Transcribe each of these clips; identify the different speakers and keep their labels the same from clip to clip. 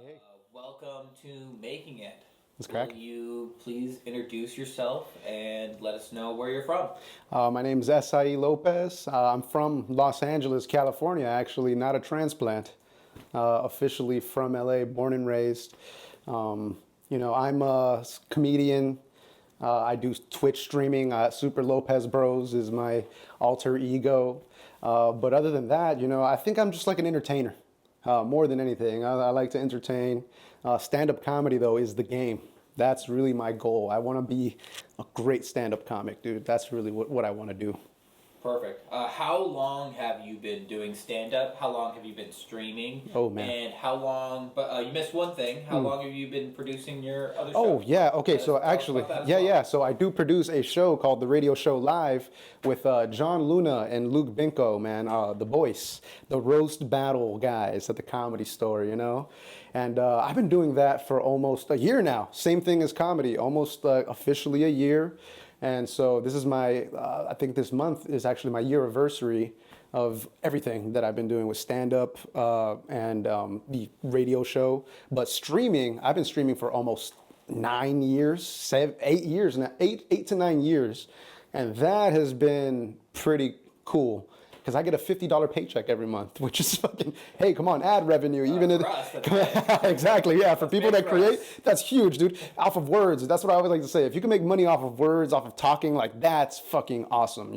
Speaker 1: Hey,
Speaker 2: Welcome to Making It.
Speaker 1: that's
Speaker 2: Will
Speaker 1: correct.
Speaker 2: you please introduce yourself and let us know where you're from?
Speaker 1: My name is Esai Lopez. I'm from Los Angeles, California, actually, not a transplant. Officially from LA, born and raised. I'm a comedian. I do Twitch streaming. Super Lopez Bros is my alter ego. But other than that, I think I'm just like an entertainer more than anything. I like to entertain. Stand up comedy, though, is the game. That's really my goal. I want to be a great stand up comic, dude. That's really what I want to do.
Speaker 2: Perfect. How long have you been doing stand up? How long have you been streaming?
Speaker 1: Oh, man.
Speaker 2: And how long, but you missed one thing. How long have you been producing your other
Speaker 1: Oh
Speaker 2: show?
Speaker 1: yeah, okay. So
Speaker 2: Tell us
Speaker 1: actually,
Speaker 2: about that as
Speaker 1: yeah,
Speaker 2: well.
Speaker 1: yeah. So I do produce a show called the Radio Show Live with John Luna and Luke Binko, man, the voice, the roast battle guys at the Comedy Store, And I've been doing that for almost a year now. Same thing as comedy, almost officially a year. And so this is I think this month is actually my year anniversary of everything that I've been doing with stand up and the radio show. But streaming, I've been streaming for almost 9 years, 8 years now, 8 to 9 years. And that has been pretty cool because I get a $50 paycheck every month, which is fucking, hey, come on, ad revenue. Even if,
Speaker 2: For us, that's big.
Speaker 1: exactly, yeah. For
Speaker 2: That's
Speaker 1: people
Speaker 2: big
Speaker 1: that
Speaker 2: for
Speaker 1: create,
Speaker 2: us.
Speaker 1: that's huge, dude. Off of words, that's what I always like to say. If you can make money off of words, off of talking, like that's fucking awesome.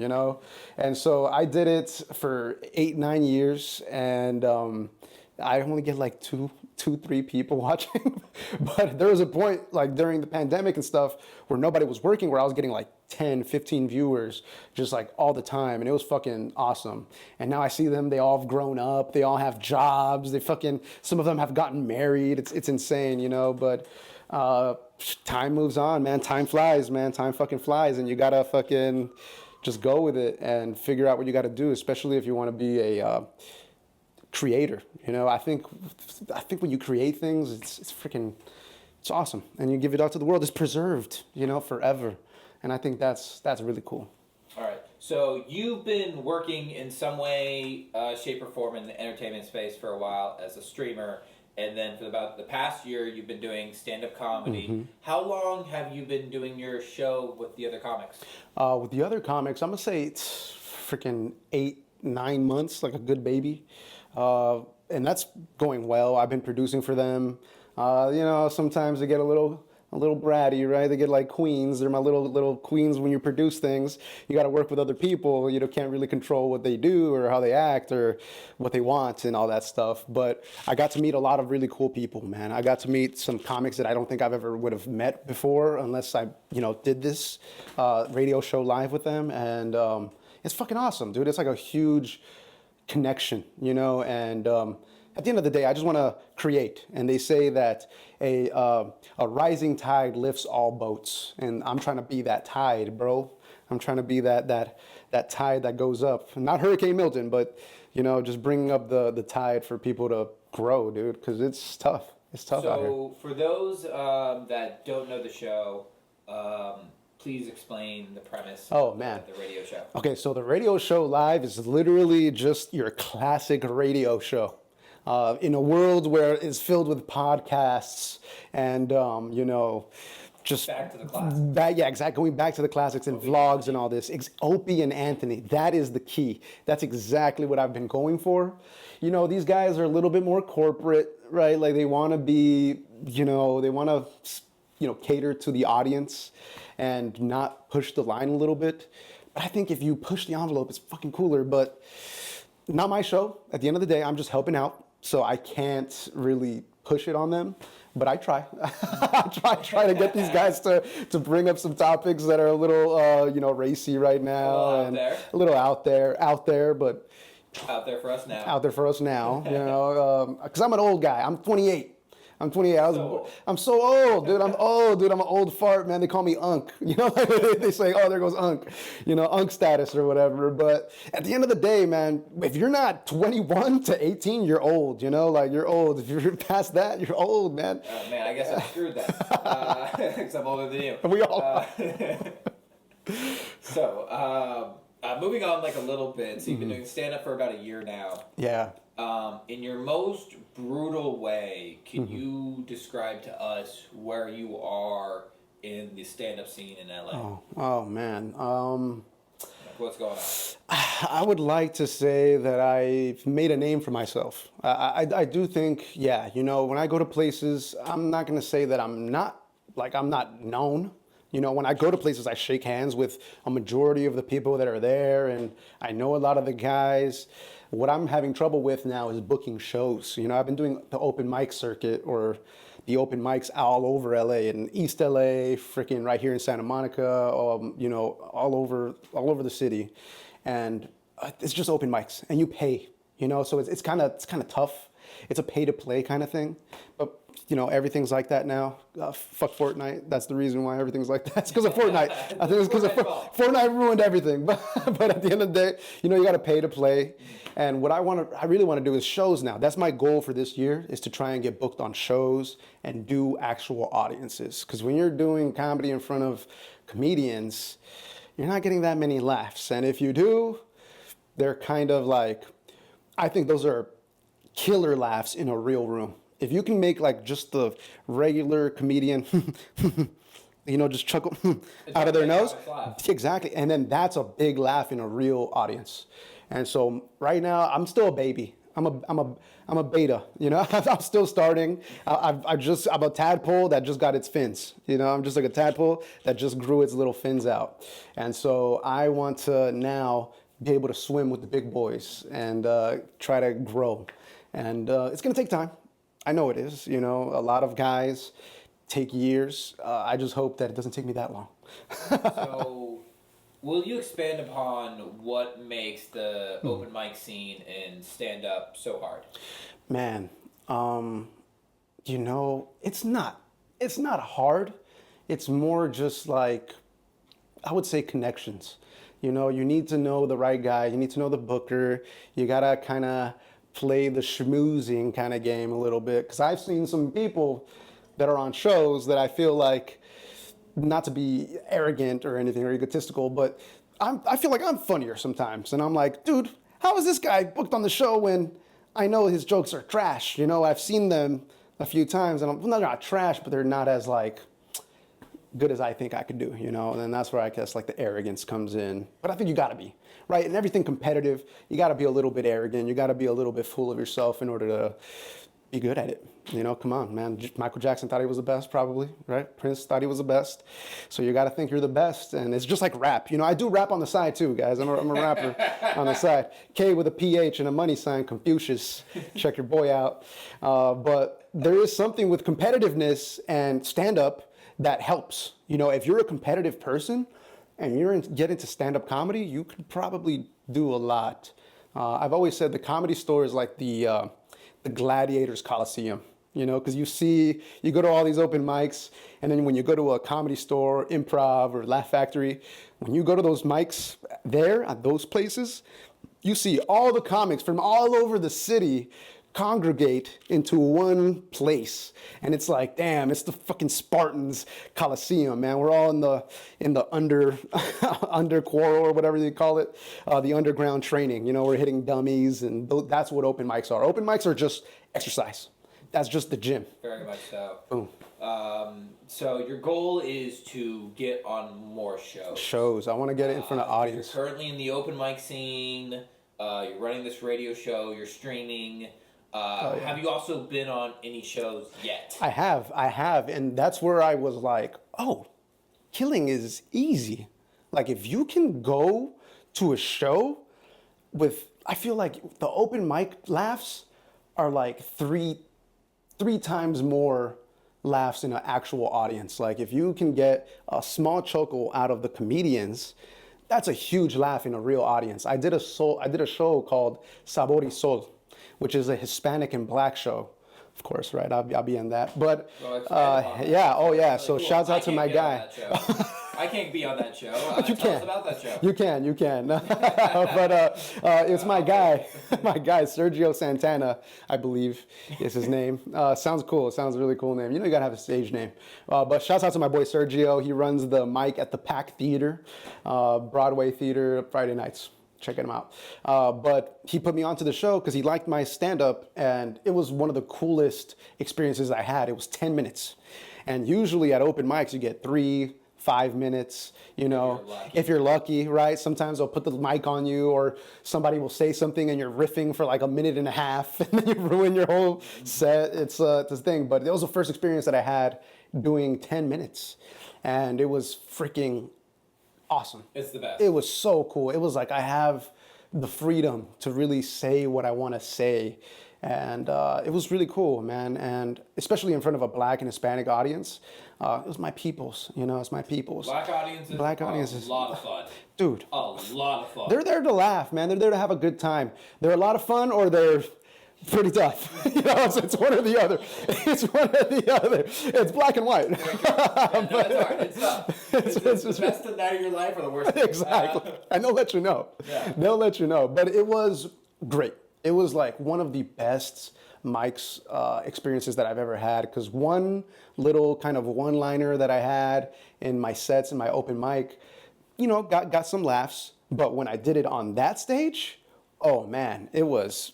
Speaker 1: And so I did it for 8, 9 years, and I only get like two, three people watching. But there was a point like during the pandemic and stuff where nobody was working where I was getting like 10, 15 viewers just like all the time. And it was fucking awesome. And now I see them, they all have grown up, they all have jobs, some of them have gotten married. It's insane. But time moves on, man. Time flies, man. Time fucking flies. And you gotta fucking just go with it and figure out what you gotta do, especially if you wanna be a, creator. I think when you create things, it's freaking, it's awesome, and you give it out to the world. It's preserved, forever, and I think that's really cool.
Speaker 2: All right. So you've been working in some way, shape, or form in the entertainment space for a while as a streamer, and then for about the past year, you've been doing stand-up comedy. How long have you been doing your show with the other comics?
Speaker 1: With the other comics, I'm gonna say it's freaking 8, 9 months, like a good baby, and that's going well. I've been producing for them. Sometimes they get a little bratty, right? They get like queens. They're my little queens. When you produce things, you got to work with other people. You can't really control what they do or how they act or what they want and all that stuff. But I got to meet a lot of really cool people, man. I got to meet some comics that I don't think I've ever would have met before unless I, did this radio show live with them. And it's fucking awesome, dude. It's like a huge connection, and at the end of the day, I just want to create. And they say that a rising tide lifts all boats, and I'm trying to be that tide, bro. I'm trying to be that tide that goes up. Not Hurricane Milton, but just bringing up the tide for people to grow, dude, because it's tough. It's tough out here.
Speaker 2: So, for those that don't know the show, please explain the premise
Speaker 1: Oh
Speaker 2: of
Speaker 1: man.
Speaker 2: the radio show.
Speaker 1: Okay, so the radio show live is literally just your classic radio show. In a world where it's filled with podcasts and, just
Speaker 2: Back to the class.
Speaker 1: yeah, exactly. Going back to the classics and vlogs and all this. Opie and Anthony, that is the key. That's exactly what I've been going for. These guys are a little bit more corporate, right? Like they want to be, they want to, cater to the audience and not push the line a little bit. But I think if you push the envelope, it's fucking cooler. But not my show. At the end of the day, I'm just helping out. So I can't really push it on them. But I try. I try to get these guys to bring up some topics that are a little, racy right now.
Speaker 2: A little out there.
Speaker 1: A little out there, but
Speaker 2: Out there for us now.
Speaker 1: out there for us now, because I'm an old guy. I'm 28. I'm 28.
Speaker 2: So
Speaker 1: I'm so old, dude. I'm old, dude. I'm an old fart, man. They call me Unk. They say, oh, there goes Unk. Unk status or whatever. But at the end of the day, man, if you're not 21 to 18, you're old. Like you're old. If you're past that, you're old, man.
Speaker 2: Oh man, I guess I'm screwed then. Because I'm older than you.
Speaker 1: We all.
Speaker 2: Moving on like a little bit. So you've been doing stand up for about a year now.
Speaker 1: Yeah.
Speaker 2: In your most brutal way, can you describe to us where you are in the stand-up scene in LA?
Speaker 1: Oh man.
Speaker 2: Like, what's going on?
Speaker 1: I would like to say that I've made a name for myself. I do think, yeah, you know, when I go to places, I'm not going to say that I'm not known. You know, when I go to places, I shake hands with a majority of the people that are there, and I know a lot of the guys. What I'm having trouble with now is booking shows. You know, I've been doing the open mic circuit or the open mics all over LA, in East LA, freaking right here in Santa Monica, you know, all over the city, and it's just open mics, and you pay. You know, so it's kind of tough. It's a pay to play kind of thing, but you know everything's like that now. Fuck Fortnite. That's the reason why everything's like that. It's because of Fortnite. I think it's because of Fortnite ruined everything. But at the end of the day, you know you got to pay to play. And what I really want to do is shows now. That's my goal for this year, is to try and get booked on shows and do actual audiences. Because when you're doing comedy in front of comedians, you're not getting that many laughs. And if you do, they're kind of like, I think those are killer laughs in a real room. If you can make like just the regular comedian, you know, just chuckle out of their nose, exactly, and then that's a big laugh in a real audience. And so right now, I'm still a baby. I'm a beta. You know, I'm still starting. I'm a tadpole that just got its fins. You know, I'm just like a tadpole that just grew its little fins out. And so I want to now be able to swim with the big boys and try to grow. And it's gonna take time. I know it is. You know, a lot of guys take years. I just hope that it doesn't take me that long.
Speaker 2: So, will you expand upon what makes the open mic scene and stand-up so hard?
Speaker 1: Man, you know, it's not hard. It's more just like, I would say, connections. You know, you need to know the right guy. You need to know the booker. You gotta kind of play the schmoozing kind of game a little bit. Because I've seen some people that are on shows that I feel like, not to be arrogant or anything or egotistical, but I feel like I'm funnier sometimes. And I'm like, dude, how is this guy booked on the show when I know his jokes are trash? You know, I've seen them a few times, and they're not trash, but they're not as like good as I think I could do, you know? And then that's where I guess like the arrogance comes in. But I think you gotta be, right? In everything competitive, you gotta be a little bit arrogant. You gotta be a little bit full of yourself in order to be good at it. You know, come on, man. Michael Jackson thought he was the best, probably, right? Prince thought he was the best. So you gotta think you're the best. And it's just like rap. You know, I do rap on the side too, guys. I'm a rapper on the side. K with a PH and a money sign, Confucius. Check your boy out. But there is something with competitiveness and stand-up that helps. You know, if you're a competitive person and get into stand-up comedy, you could probably do a lot. I've always said the Comedy Store is like the Gladiators Coliseum, you know, because you go to all these open mics, and then when you go to a Comedy Store, Improv, or Laugh Factory, when you go to those mics there at those places, you see all the comics from all over the city congregate into one place, and it's like, damn, it's the fucking Spartans Coliseum, man. We're all in the under quarrel or whatever you call it, the underground training. You know, we're hitting dummies, and that's what open mics are. Open mics are just exercise. That's just the gym.
Speaker 2: Very much so.
Speaker 1: Boom.
Speaker 2: So your goal is to get on more shows.
Speaker 1: Shows. I want to get it in front of audience.
Speaker 2: You're currently in the open mic scene. You're running this radio show. You're streaming. Yeah. Have you also been on any shows yet?
Speaker 1: I have, and that's where I was like, oh, killing is easy. Like if you can go to a show I feel like the open mic laughs are like three times more laughs in an actual audience. Like if you can get a small chuckle out of the comedians, that's a huge laugh in a real audience. I did a show called Sabor y Sol, which is a Hispanic and Black show, of course, right? I'll be in that. But yeah, oh yeah. So
Speaker 2: cool.
Speaker 1: Shouts out to my guy.
Speaker 2: I can't be on that show.
Speaker 1: But you
Speaker 2: tell
Speaker 1: can.
Speaker 2: us about that show.
Speaker 1: You can. But it's my guy, Sergio Santana, I believe is his name. Sounds cool. Sounds a really cool name. You know, you gotta have a stage name. But shouts out to my boy Sergio. He runs the mic at the Pack Theater, Broadway theater, Friday nights. checking him out. But he put me onto the show because he liked my stand-up, and it was one of the coolest experiences I had. It was 10 minutes. And usually at open mics, you get 3, 5 minutes, you know, if you're lucky, right? Sometimes they'll put the mic on you, or somebody will say something and you're riffing for like a minute and a half and then you ruin your whole set. It's this thing. But it was the first experience that I had doing 10 minutes. And it was freaking awesome.
Speaker 2: It's the best.
Speaker 1: It was so cool. It was like I have the freedom to really say what I want to say. And it was really cool, man. And especially in front of a Black and Hispanic audience. It was my peoples, you know, it's my peoples.
Speaker 2: Black audiences are a lot of fun.
Speaker 1: Dude.
Speaker 2: A lot of fun.
Speaker 1: They're there to laugh, man. They're there to have a good time. They're a lot of fun, or they're pretty tough. You know, it's one or the other. It's one or the other. It's black and white.
Speaker 2: Yeah, no, it's hard. It's tough. It's the best night of your life or the worst.
Speaker 1: Exactly. And they'll let you know.
Speaker 2: Yeah.
Speaker 1: They'll let you know. But it was great. It was like one of the best Mike's experiences that I've ever had, because one little kind of one-liner that I had in my sets, in my open mic, you know, got some laughs. But when I did it on that stage, oh man, it was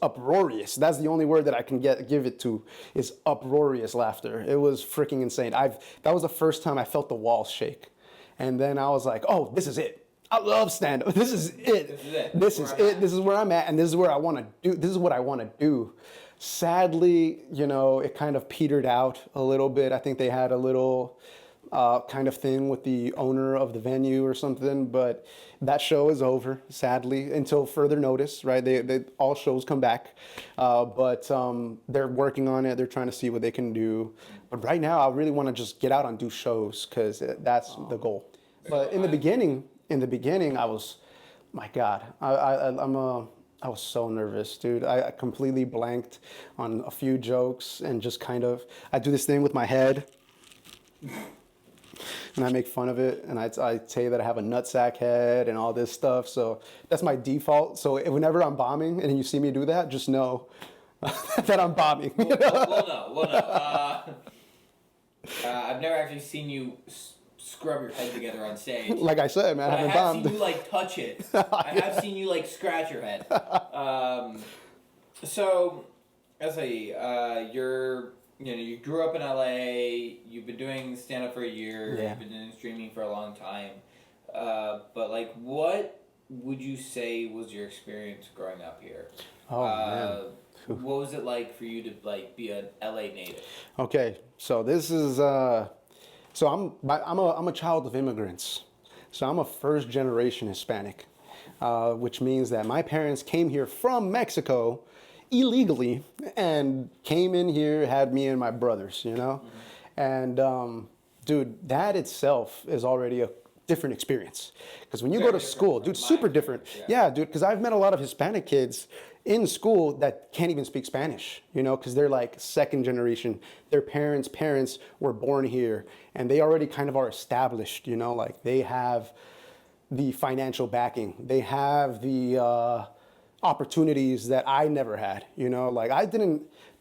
Speaker 1: uproarious. That's the only word that I can give it to, is uproarious laughter. It was freaking insane. That was the first time I felt the walls shake. And then I was like, oh, this is it. I love stand-up. This is it. This is it. This is where I'm at, and this is where I want to do. This is what I want to do. Sadly, you know, it kind of petered out a little bit. I think they had a little kind of thing with the owner of the venue or something, but that show is over, sadly, until further notice, right? They all shows come back, but they're working on it. They're trying to see what they can do. But right now, I really want to just get out and do shows, because that's the goal. But in the beginning, I was, my God, I was so nervous, dude. I completely blanked on a few jokes, and just kind of, I do this thing with my head, and I make fun of it, and I say that I have a nutsack head and all this stuff. So that's my default. So whenever I'm bombing and you see me do that, just know that I'm bombing.
Speaker 2: We'll know. I've never actually seen you scrub your head together on stage.
Speaker 1: Like I said, man, I haven't bombed.
Speaker 2: Seen you like touch it. I have seen you like scratch your head. So, Esai, you grew up in LA. You've been doing stand up for a year.
Speaker 1: Yeah.
Speaker 2: You've been doing streaming for a long time. But like, what would you say was your experience growing up here?
Speaker 1: Oh man.
Speaker 2: What was it like for you to like be an LA native?
Speaker 1: Okay, so this is so I'm a child of immigrants. So I'm a first generation Hispanic, which means that my parents came here from Mexico illegally and came in here, had me and my brothers, you know? Mm-hmm. And dude, that itself is already a different experience. Because when you go to school, dude, super different. Yeah, dude, because I've met a lot of Hispanic kids in school that can't even speak Spanish, you know, because they're like second generation. Their parents were born here, and they already kind of are established, you know, like they have the financial backing. They have the opportunities that I never had, you know, like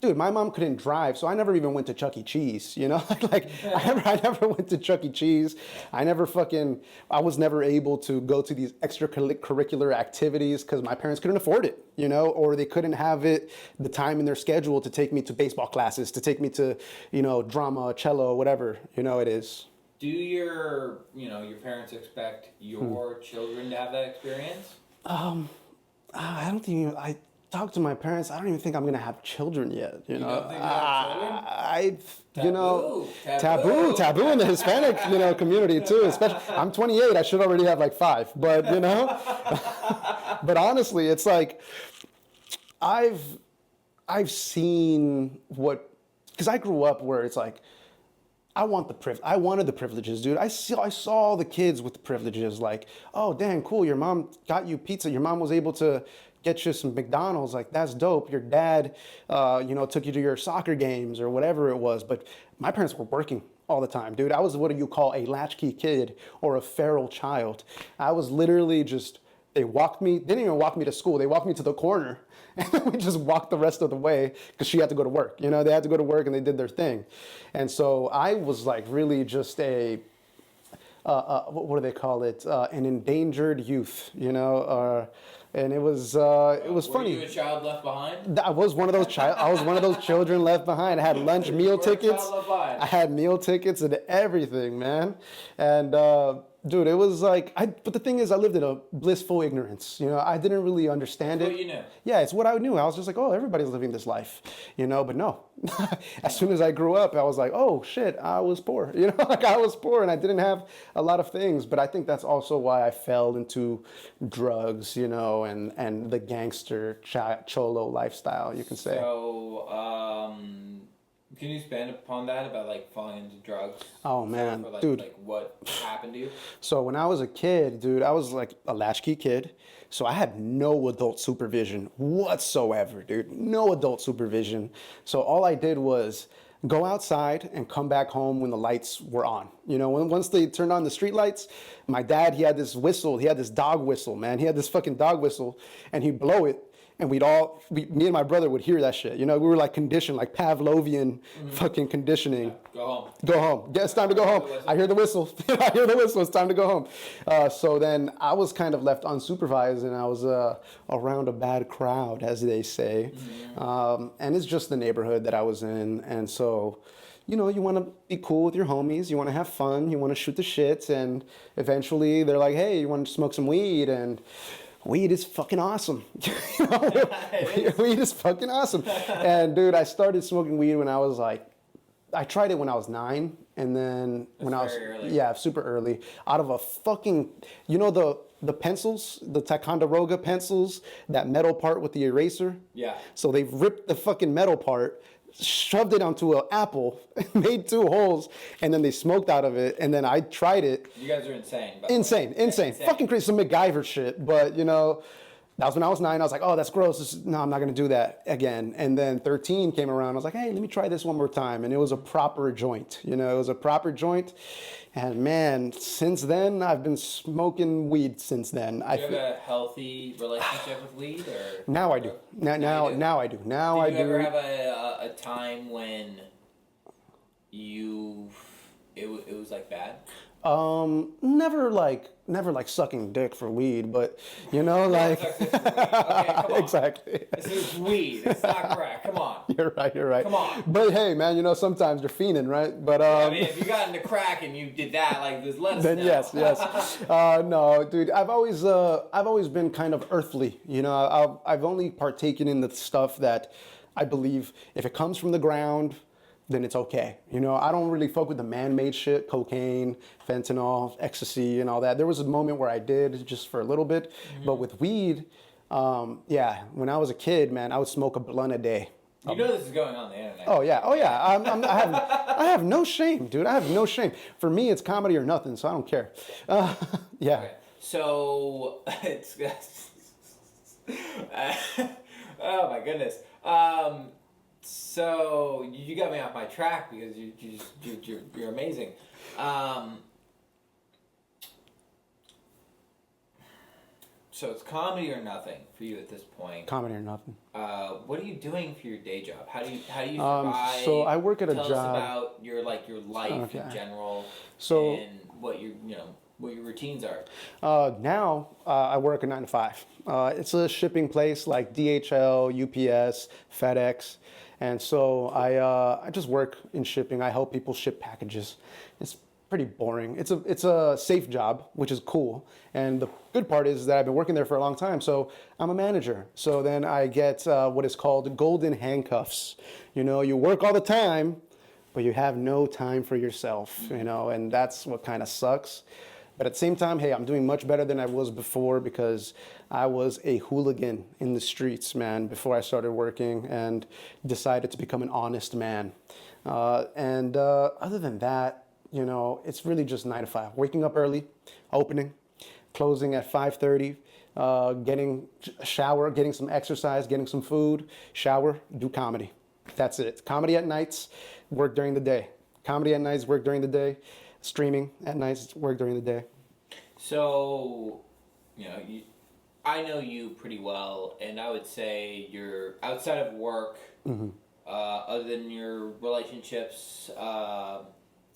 Speaker 1: dude, my mom couldn't drive, so I never even went to Chuck E. Cheese, you know, I never went to Chuck E. Cheese. I was never able to go to these extracurricular activities because my parents couldn't afford it, you know, or they couldn't have the time in their schedule to take me to baseball classes, to take me to, you know, drama, cello, whatever, you know, it is.
Speaker 2: Do your parents expect your children to have that experience?
Speaker 1: I don't think I talked to my parents. I don't even think I'm gonna have children yet. You know,
Speaker 2: don't think you have children?
Speaker 1: Taboo in the Hispanic community too. Especially, I'm 28. I should already have like 5. But you know, but honestly, it's like I've seen because I grew up where it's like I wanted the privileges, dude. I saw the kids with the privileges, like, oh, dang, cool. Your mom got you pizza. Your mom was able to get you some McDonald's. Like, that's dope. Your dad, took you to your soccer games or whatever it was. But my parents were working all the time, dude. I was what you call a latchkey kid or a feral child. I was literally they didn't even walk me to school. They walked me to the corner, and then we just walked the rest of the way because she had to go to work. You know, they had to go to work and they did their thing. And so I was like really just what do they call it? An endangered youth, and it was
Speaker 2: Were
Speaker 1: funny.
Speaker 2: you a child left behind?
Speaker 1: I was one of those I was one of those children left behind. I had lunch
Speaker 2: You
Speaker 1: meal
Speaker 2: were a child
Speaker 1: tickets.
Speaker 2: left behind.
Speaker 1: I had meal tickets and everything, man. And dude, it was like but the thing is, I lived in a blissful ignorance. I didn't really understand
Speaker 2: That's
Speaker 1: it.
Speaker 2: what you knew.
Speaker 1: Yeah, it's what I knew. I was just like, oh, everybody's living this life, but no. As soon as I grew up, I was like, oh shit, I was poor. Like I was poor and I didn't have a lot of things. But I think that's also why I fell into drugs, and the gangster cholo lifestyle, you can say.
Speaker 2: So, can you expand upon that about like falling into drugs?
Speaker 1: Oh man,
Speaker 2: Or,
Speaker 1: dude.
Speaker 2: like what happened to you?
Speaker 1: So when I was a kid, dude, I was like a latchkey kid. So I had no adult supervision whatsoever, dude. No adult supervision. So all I did was go outside and come back home when the lights were on. Once they turned on the street lights, my dad, he had this whistle. He had this dog whistle, man. He had this fucking dog whistle, and he'd blow it. And me and my brother would hear that shit. We were like conditioned, like Pavlovian fucking conditioning.
Speaker 2: Go home.
Speaker 1: Go home. It's time to go home. I hear the whistle. I hear the whistle. It's time to go home. So then I was kind of left unsupervised, and I was around a bad crowd, as they say. And it's just the neighborhood that I was in. And so, you want to be cool with your homies. You want to have fun. You want to shoot the shit. And eventually they're like, hey, you want to smoke some weed? And weed is fucking awesome. Weed is fucking awesome. And dude, I started smoking weed when I was like, I tried it when I was 9, and then when I was
Speaker 2: early.
Speaker 1: Yeah, super early. Out of a fucking, the pencils, the Ticonderoga pencils, that metal part with the eraser.
Speaker 2: Yeah.
Speaker 1: So they've ripped the fucking metal part, shoved it onto an apple, made 2 holes, and then they smoked out of it. And then I tried it.
Speaker 2: You guys are insane.
Speaker 1: Insane. Fucking crazy. Some MacGyver shit. But, that was when I was 9. I was like, oh, that's gross. No, I'm not going to do that again. And then 13 came around. I was like, hey, let me try this one more time. And it was a proper joint. It was a proper joint. And man, since then, I've been smoking weed since then.
Speaker 2: Do you have a healthy relationship with weed? Or
Speaker 1: Now I do. Now I do. Now I do.
Speaker 2: Did you ever have a time when it was like bad?
Speaker 1: Never like sucking dick for weed, but like
Speaker 2: Okay, come on.
Speaker 1: exactly.
Speaker 2: This is weed. It's not crack. Come on.
Speaker 1: You're right.
Speaker 2: Come on.
Speaker 1: But hey, man, sometimes you're fiending, right? But
Speaker 2: I mean, if you got into crack and you did that, like, just let us
Speaker 1: then
Speaker 2: know.
Speaker 1: yes. No, dude, I've always been kind of earthly. I've only partaken in the stuff that I believe if it comes from the ground, then it's okay. I don't really fuck with the man-made shit, cocaine, fentanyl, ecstasy, and all that. There was a moment where I did just for a little bit, but with weed, when I was a kid, man, I would smoke a blunt a day.
Speaker 2: You know this is going on the internet.
Speaker 1: Oh yeah. I have no shame, dude. I have no shame. For me, it's comedy or nothing, so I don't care. Yeah.
Speaker 2: Okay. So it's oh my goodness. So you got me off my track because you're amazing. So it's comedy or nothing for you at this point.
Speaker 1: Comedy or nothing.
Speaker 2: What are you doing for your day job? How do you survive?
Speaker 1: So I work at a
Speaker 2: Tell
Speaker 1: job.
Speaker 2: us about your life in general.
Speaker 1: So
Speaker 2: and what your routines are.
Speaker 1: Now I work a 9 to 5. It's a shipping place like DHL, UPS, FedEx, and so I just work in shipping. I help people ship packages. It's pretty boring. It's a safe job, which is cool. And the good part is that I've been working there for a long time, so I'm a manager. So then I get what is called golden handcuffs. You work all the time, but you have no time for yourself. And that's what kind of sucks. But at the same time, hey, I'm doing much better than I was before because I was a hooligan in the streets, man, before I started working and decided to become an honest man. Other than that, it's really just 9 to 5. Waking up early, opening, closing at 5:30, getting a shower, getting some exercise, getting some food, shower, do comedy. That's it. Comedy at nights, work during the day. Comedy at nights, work during the day. Streaming at nights, work during the day.
Speaker 2: So, I know you pretty well, and I would say you're outside of work, other than your relationships,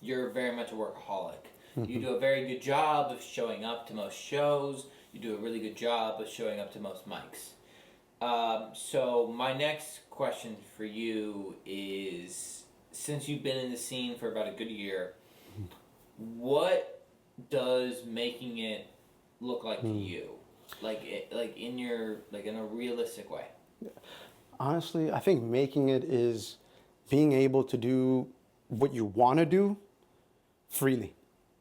Speaker 2: you're very much a workaholic. You do a very good job of showing up to most shows. You do a really good job of showing up to most mics. So my next question for you is, since you've been in the scene for about a good year, what does making it look like to you? Like in a realistic way.
Speaker 1: Honestly, I think making it is being able to do what you want to do freely,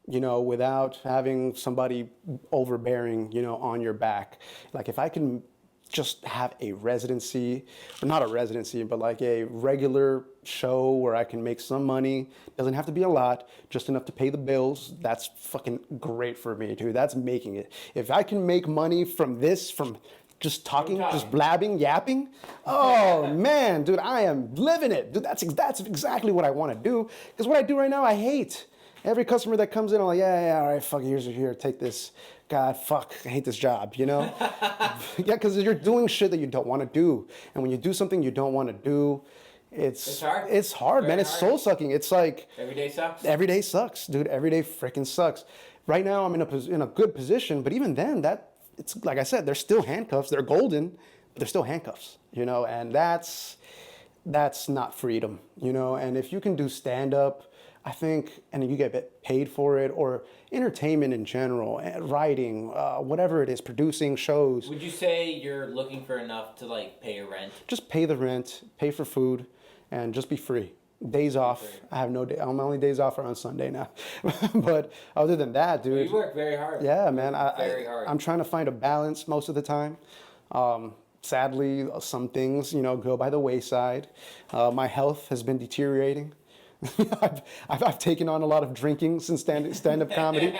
Speaker 1: without having somebody overbearing, on your back. Like if I can just have a residency, or not a residency, but like a regular show where I can make some money, doesn't have to be a lot, just enough to pay the bills, that's fucking great for me, dude. That's making it. If I can make money from this, from just talking, just blabbing, yapping. Oh man, dude, I am living it, dude. That's exactly what I want to do. Because what I do right now, I hate. Every customer that comes in, I'm like, yeah, all right, fuck, here, take this. God, fuck, I hate this job, Yeah, because you're doing shit that you don't want to do, and when you do something you don't want to do, it's
Speaker 2: hard.
Speaker 1: It's hard, man. It's soul sucking. It's like
Speaker 2: every day sucks.
Speaker 1: Every day sucks, dude. Every day freaking sucks. Right now, I'm in a good position, but even then, it's like I said, they're still handcuffs. They're golden, but they're still handcuffs, and that's not freedom, And if you can do stand up, I think, and you get paid for it, or entertainment in general, writing, whatever it is, producing shows.
Speaker 2: Would you say you're looking for enough to pay your rent?
Speaker 1: Just pay the rent, pay for food, and just be free. Days off. I have no day. My only days off are on Sunday now. But other than that, dude.
Speaker 2: Well, you work very hard.
Speaker 1: Yeah, man.
Speaker 2: Very hard.
Speaker 1: I'm trying to find a balance most of the time. Sadly, some things, go by the wayside. My health has been deteriorating. I've taken on a lot of drinking since stand-up comedy,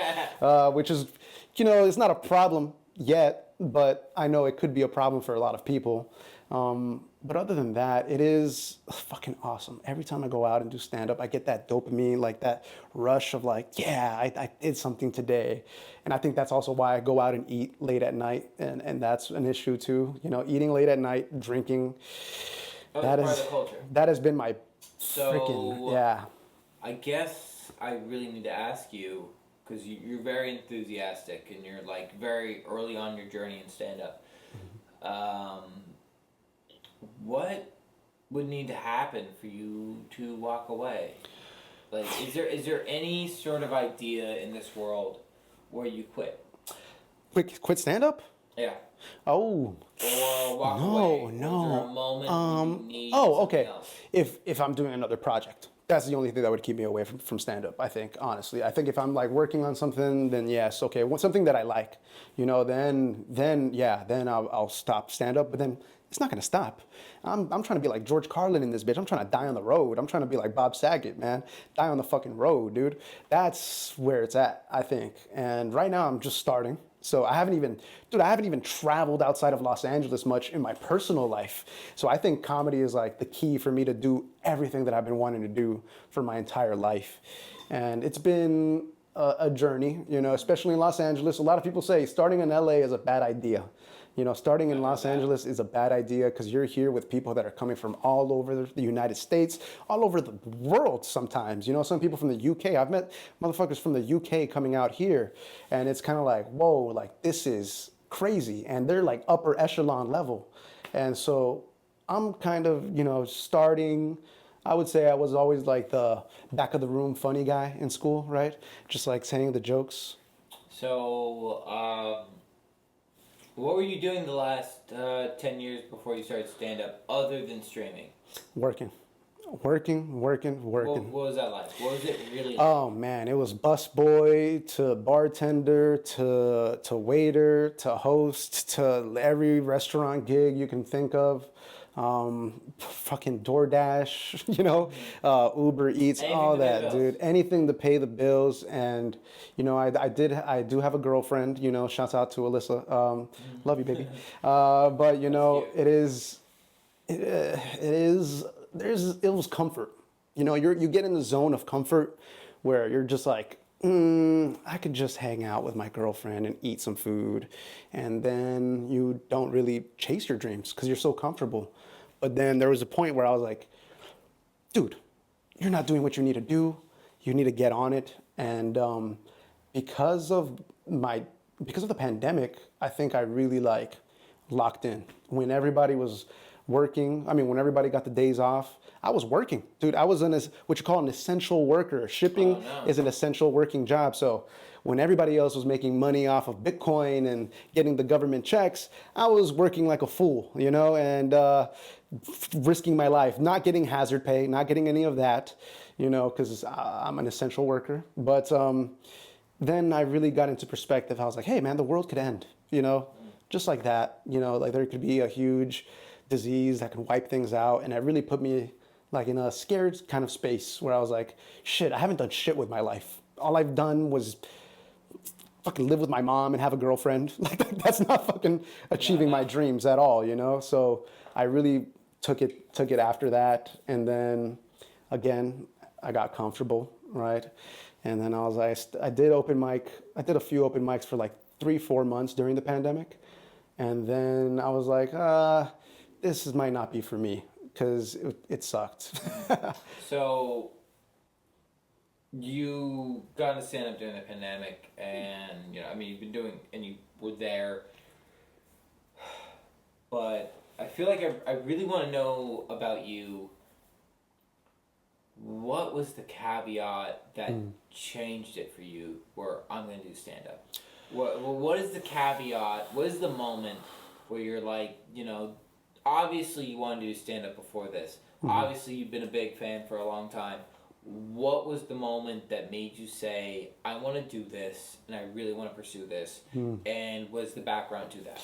Speaker 1: which is, it's not a problem yet, but I know it could be a problem for a lot of people. But other than that, it is fucking awesome. Every time I go out and do stand-up, I get that dopamine, like that rush of yeah, I did something today. And I think that's also why I go out and eat late at night, and that's an issue too. Eating late at night, drinking.
Speaker 2: That is part of the culture.
Speaker 1: That has been my freaking, yeah.
Speaker 2: I guess I really need to ask you, because you're very enthusiastic and you're very early on your journey in stand-up. What would need to happen for you to walk away? Is there any sort of idea in this world where you quit?
Speaker 1: Quit stand-up?
Speaker 2: Yeah.
Speaker 1: Oh.
Speaker 2: Or walk away?
Speaker 1: No.
Speaker 2: Is there a moment you need
Speaker 1: okay.
Speaker 2: else?
Speaker 1: If I'm doing another project, that's the only thing that would keep me away from stand-up, I think, honestly. I think if I'm working on something, then yes, okay. Something that I like, then I'll stop stand-up, but then it's not gonna stop. I'm trying to be like George Carlin in this bitch. I'm trying to die on the road. I'm trying to be like Bob Saget, man. Die on the fucking road, dude. That's where it's at, I think. And right now I'm just starting. So I haven't even traveled outside of Los Angeles much in my personal life. So I think comedy is the key for me to do everything that I've been wanting to do for my entire life. And it's been a journey, especially in Los Angeles. A lot of people say starting in LA is a bad idea. Starting in Los Angeles is a bad idea because you're here with people that are coming from all over the United States, all over the world sometimes. Some people from the UK. I've met motherfuckers from the UK coming out here, and it's kind of whoa, this is crazy. And they're upper echelon level. And so I'm kind of, starting. I would say I was always the back of the room funny guy in school, right? Just saying the jokes.
Speaker 2: So, what were you doing the last 10 years before you started stand-up, other than streaming?
Speaker 1: Working.
Speaker 2: What was that like? What was it really like?
Speaker 1: Oh, man. It was busboy to bartender to waiter to host to every restaurant gig you can think of. Fucking DoorDash, Uber Eats,
Speaker 2: Anything
Speaker 1: all
Speaker 2: to pay
Speaker 1: that,
Speaker 2: the
Speaker 1: dude.
Speaker 2: bills. Anything
Speaker 1: to pay the bills. And, I do have a girlfriend, shouts out to Alyssa. Love you, baby. But, it was comfort. You get in the zone of comfort where you're just I could just hang out with my girlfriend and eat some food. And then you don't really chase your dreams because you're so comfortable. But then there was a point where I was like, dude, you're not doing what you need to do. You need to get on it. And because of the pandemic, I think I really like locked in. When everybody was working, when everybody got the days off, I was working, dude. I was what you call an essential worker. Shipping is an essential working job. So when everybody else was making money off of Bitcoin and getting the government checks, I was working like a fool, and risking my life, not getting hazard pay, not getting any of that, because I'm an essential worker. But then I really got into perspective. I was like, hey, man, the world could end, just like that. Like there could be a huge disease that could wipe things out. And it really put me like in a scared kind of space where I was like, shit, I haven't done shit with my life. All I've done was fucking live with my mom and have a girlfriend. Like that's not fucking achieving my dreams at all, So I really took it after that. And then again, I got comfortable, right? And then I did a few open mics for like 3-4 months during the pandemic. And then I was like, this might not be for me because it sucked.
Speaker 2: So you got into stand-up during the pandemic, and you've been doing, and you were there. But I feel like I really want to know about you. What was the caveat that changed it for you where I'm going to do stand-up? What is the caveat? What is the moment where you're like, obviously you wanted to do stand-up before this. Obviously you've been a big fan for a long time. What was the moment that made you say, I want to do this and I really want to pursue this? And what is the background to that?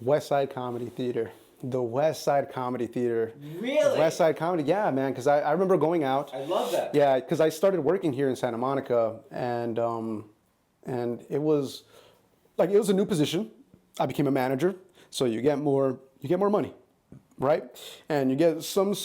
Speaker 1: West Side Comedy Theater. The West Side Comedy Theater.
Speaker 2: Really?
Speaker 1: West Side Comedy, yeah, man. Because I remember going out.
Speaker 2: I love that.
Speaker 1: Yeah, because I started working here in Santa Monica, and it was a new position. I became a manager, so you get more money, right? And you get some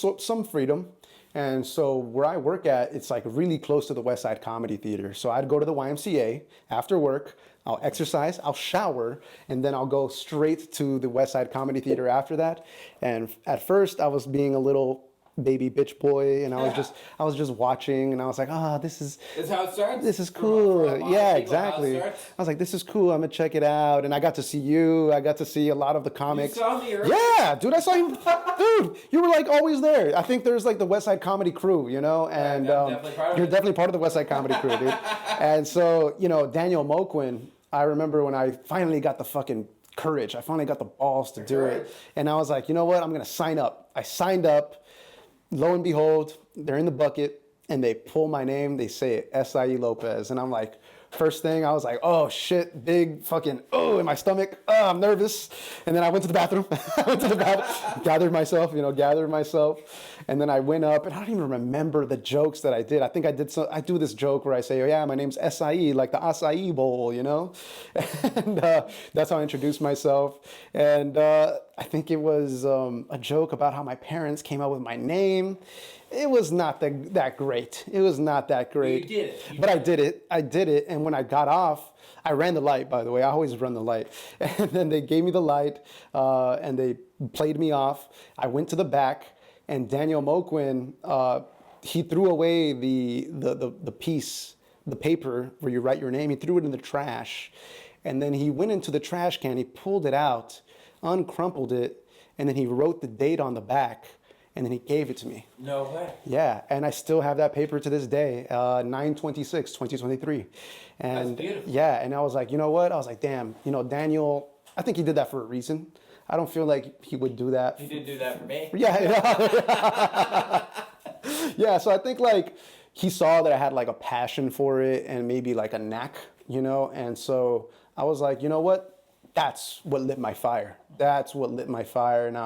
Speaker 1: freedom. And so where I work at, it's like really close to the West Side Comedy Theater. So I'd go to the YMCA after work. I'll exercise, I'll shower, and then I'll go straight to the West Side Comedy Theater after that. And at first, I was being a little baby bitch boy, and I was just watching, and I was like, this is
Speaker 2: how it starts.
Speaker 1: This is cool. Yeah,
Speaker 2: exactly.
Speaker 1: I was like, this is cool. I'm gonna check it out. And I got to see you. I got to see a lot of the comics.
Speaker 2: You saw me earlier?
Speaker 1: Yeah, dude, I saw you. Dude, you were like always there. I think there's like the West Side Comedy crew, and
Speaker 2: I'm definitely part of
Speaker 1: you're
Speaker 2: it.
Speaker 1: definitely part of the West Side Comedy crew, dude. And so, Daniel Moquin, I remember when I finally got the fucking courage. I finally got the balls to do it. And I was like, you know what? I'm gonna sign up. I signed up. Lo and behold, they're in the bucket and they pull my name. They say it, Esai Lopez. And I'm like, first thing, I was like, oh shit, big fucking, in my stomach. Oh, I'm nervous. And then I went to the bathroom. gathered myself. And then I went up, and I don't even remember the jokes that I did. I think I do this joke where I say, oh yeah, my name's Esai, like the acai bowl, And that's how I introduced myself. And I think it was a joke about how my parents came up with my name. It was not that great. It was not that great.
Speaker 2: You did it.
Speaker 1: But I did it. I did it. And when I got off, I ran the light, by the way. I always run the light. And then they gave me the light, and they played me off. I went to the back, and Daniel Moquin, he threw away the piece, the paper where you write your name. He threw it in the trash. And then he went into the trash can. He pulled it out, uncrumpled it, and then he wrote the date on the back. And then he gave it to me.
Speaker 2: No way.
Speaker 1: Yeah, and I still have that paper to this day, 9/26/2023. And
Speaker 2: that's beautiful.
Speaker 1: Yeah, and I was like, you know what? I was like, damn, Daniel, I think he did that for a reason. I don't feel like he would do that.
Speaker 2: He did do that for me.
Speaker 1: Yeah. Yeah, so I think like he saw that I had like a passion for it and maybe like a knack, and so I was like, you know what? That's what lit my fire. And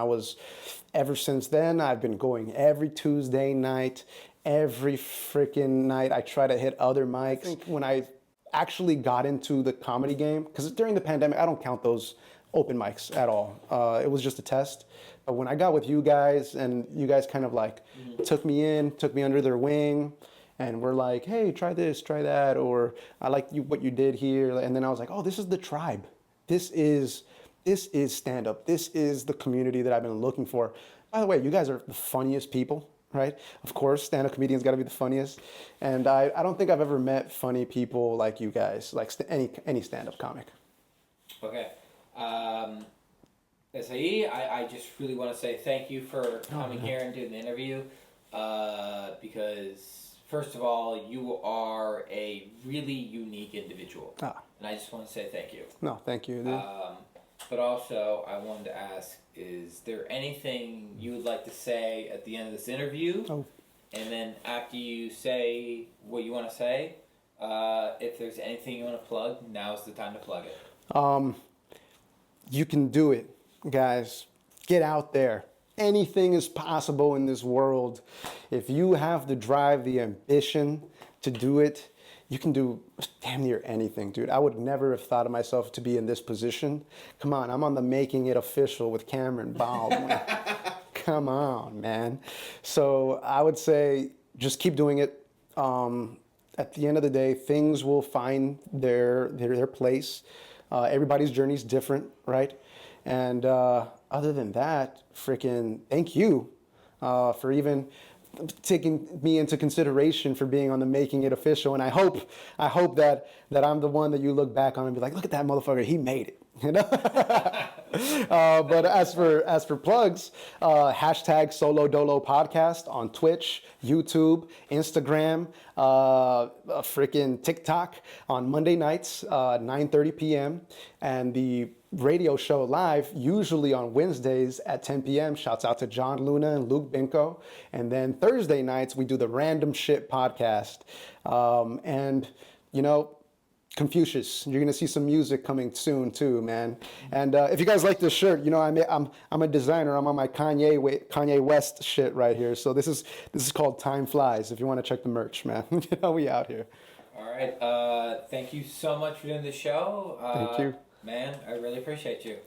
Speaker 1: ever since then, I've been going every Tuesday night, every freaking night. I try to hit other mics. I think when I actually got into the comedy game, because during the pandemic, I don't count those open mics at all. It was just a test. But when I got with you guys, and you guys kind of like took me under their wing, and we're like, hey, try this, try that, or I like what you did here. And then I was like, oh, this is the tribe. This is stand-up. This is the community that I've been looking for. By the way, you guys are the funniest people right? Of course, stand-up comedians got to be the funniest. And I don't think I've ever met funny people like you guys, like any stand-up comic.
Speaker 2: Okay. Esai, I just really want to say thank you for coming here and doing the interview. Because, first of all, you are a really unique individual. And I just want to say thank you.
Speaker 1: No, thank you, dude.
Speaker 2: But also, I wanted to ask, is there anything you would like to say at the end of this interview?
Speaker 1: Oh.
Speaker 2: And then after you say what you want to say, if there's anything you want to plug, now's the time to plug it.
Speaker 1: You can do it, guys. Get out there. Anything is possible in this world. If you have the drive, the ambition to do it, you can do damn near anything, dude. I would never have thought of myself to be in this position. Come on, I'm on the Making It Official with Cameron Baldwin. Come on, man. So I would say just keep doing it. At the end of the day, things will find their place. Everybody's journey is different, right? And other than that, freaking thank you for even taking me into consideration for being on the Making It Official. And I hope that I'm the one that you look back on and be like, look at that motherfucker, he made it. You know. But as for plugs, hashtag Solo Dolo Podcast on Twitch, YouTube, Instagram, freaking TikTok on Monday nights, 9:30 p.m. and the radio show live usually on Wednesdays at 10 p.m. Shouts out to John Luna and Luke Binko. And then Thursday nights we do the Random Shit podcast. And you know, Confucius, you're gonna see some music coming soon too, man. And if you guys like this shirt, you know I'm a designer. I'm on my Kanye West shit right here. So this is called Time Flies. If you want to check the merch, man, you know we out here.
Speaker 2: All right. Thank you so much for doing the show.
Speaker 1: Thank you,
Speaker 2: man. I really appreciate you.